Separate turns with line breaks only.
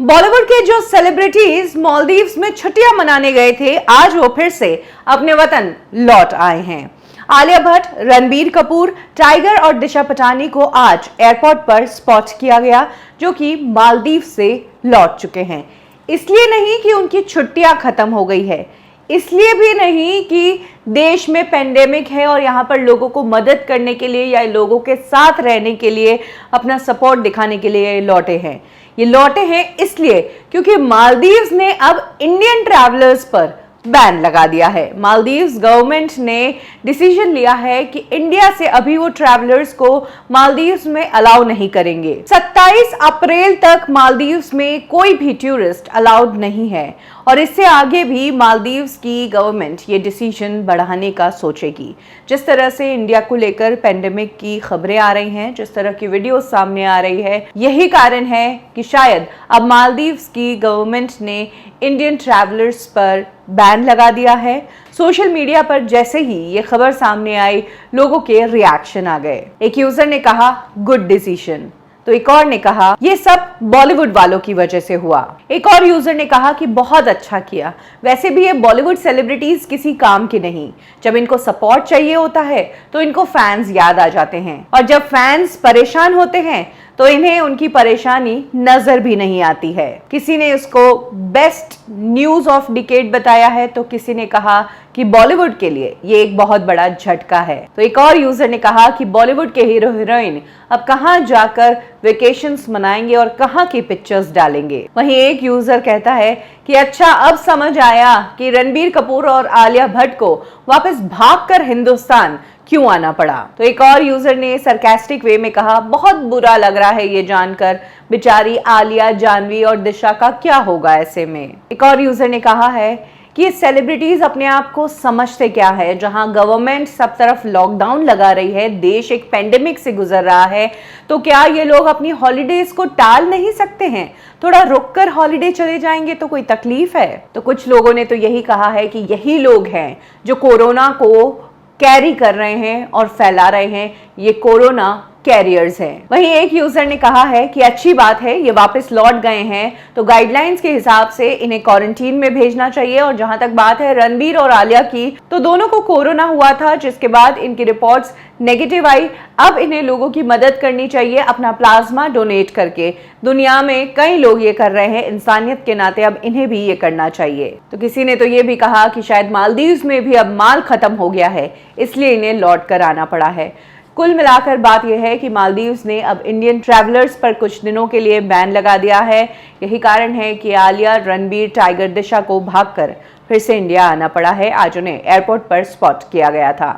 बॉलीवुड के जो सेलिब्रिटीज मालदीव्स में छुट्टियां मनाने गए थे, आज वो फिर से अपने वतन लौट आए हैं। आलिया भट्ट, रणबीर कपूर, टाइगर और दिशा पटानी को आज एयरपोर्ट पर स्पॉट किया गया, जो कि मालदीव से लौट चुके हैं। इसलिए नहीं कि उनकी छुट्टियां खत्म हो गई है, इसलिए भी नहीं कि देश में पेंडेमिक है और यहाँ पर लोगों को मदद करने के लिए या लोगों के साथ रहने के लिए, अपना सपोर्ट दिखाने के लिए लौटे हैं। ये लौटे हैं इसलिए क्योंकि मालदीव्स ने अब इंडियन ट्रैवलर्स पर बैन लगा दिया है। मालदीव्स गवर्नमेंट ने डिसीजन लिया है कि इंडिया से अभी वो ट्रैवलर्स को मालदीव्स में अलाउ नहीं करेंगे। 27 अप्रैल तक मालदीव्स में कोई भी टूरिस्ट अलाउड नहीं है और इससे आगे भी मालदीव्स की गवर्नमेंट ये डिसीजन बढ़ाने का सोचेगी। जिस तरह से इंडिया को लेकर पेंडेमिक की खबरें आ रही हैं, जिस तरह की वीडियो सामने आ रही है, यही कारण है कि शायद अब मालदीव्स की गवर्नमेंट ने इंडियन ट्रैवलर्स पर बैन लगा दिया है। सोशल मीडिया पर जैसे ही ये खबर सामने आई, लोगों के रिएक्शन आ गए। एक यूजर ने कहा गुड डिसीजन, तो एक और ने कहा ये सब बॉलीवुड वालों की वजह से हुआ। एक और यूजर ने कहा कि बहुत अच्छा किया, वैसे भी ये बॉलीवुड सेलिब्रिटीज किसी काम के नहीं। जब इनको सपोर्ट चाहिए होता है तो इनको फैंस याद आ जाते हैं और जब फैंस परेशान होते हैं तो इन्हें उनकी परेशानी नजर भी नहीं आती है। किसी ने उसको बेस्ट न्यूज ऑफ डिकेड बताया है, तो किसी ने कहा कि बॉलीवुड के लिए ये एक बहुत बड़ा झटका है। तो एक और यूजर ने कहा कि बॉलीवुड के हीरो हीरोइन अब कहां जाकर वेकेशंस मनाएंगे और कहां की पिक्चर्स डालेंगे। वहीं एक यूजर कहता है कि अच्छा, अब समझ आया कि रणबीर कपूर और आलिया भट्ट को वापस भागकर हिंदुस्तान क्यों आना पड़ा। तो एक और यूजर ने सरकास्टिक वे में कहा बहुत बुरा लग रहा है ये जानकर, बेचारी आलिया, जानवी और दिशा का क्या होगा ऐसे में। एक और यूजर ने कहा है कि ये सेलिब्रिटीज अपने आप को समझते क्या है, जहां गवर्नमेंट सब तरफ लॉकडाउन लगा रही है, देश एक पेंडेमिक से गुजर रहा है, तो क्या ये लोग अपनी हॉलीडेज को टाल नहीं सकते हैं? थोड़ा रुककर हॉलीडे चले जाएंगे तो कोई तकलीफ है? तो कुछ लोगों ने तो यही कहा है कि यही लोग हैं जो कोरोना को कैरी कर रहे हैं और फैला रहे हैं, ये कोरोना कैरियर्स हैं। वहीं एक यूजर ने कहा है कि अच्छी बात है, ये वापस लौट गए हैं तो गाइडलाइंस के हिसाब से इन्हें क्वारंटीन में भेजना चाहिए। और जहां तक बात है रणबीर और आलिया की, तो दोनों को कोरोना हुआ था, जिसके बाद इनकी रिपोर्ट्स नेगेटिव आई। अब इन्हें लोगों की मदद करनी चाहिए अपना प्लाज्मा डोनेट करके। दुनिया में कई लोग ये कर रहे हैं, इंसानियत के नाते अब इन्हें भी ये करना चाहिए। तो किसी ने तो ये भी कहा कि शायद मालदीव्स में भी अब माल खत्म हो गया है, इसलिए इन्हें लौट कर आना पड़ा है। कुल मिलाकर बात यह है कि मालदीव्स ने अब इंडियन ट्रैवलर्स पर कुछ दिनों के लिए बैन लगा दिया है। यही कारण है कि आलिया, रणबीर, टाइगर, दिशा को भागकर फिर से इंडिया आना पड़ा है। आज उन्हें एयरपोर्ट पर स्पॉट किया गया था।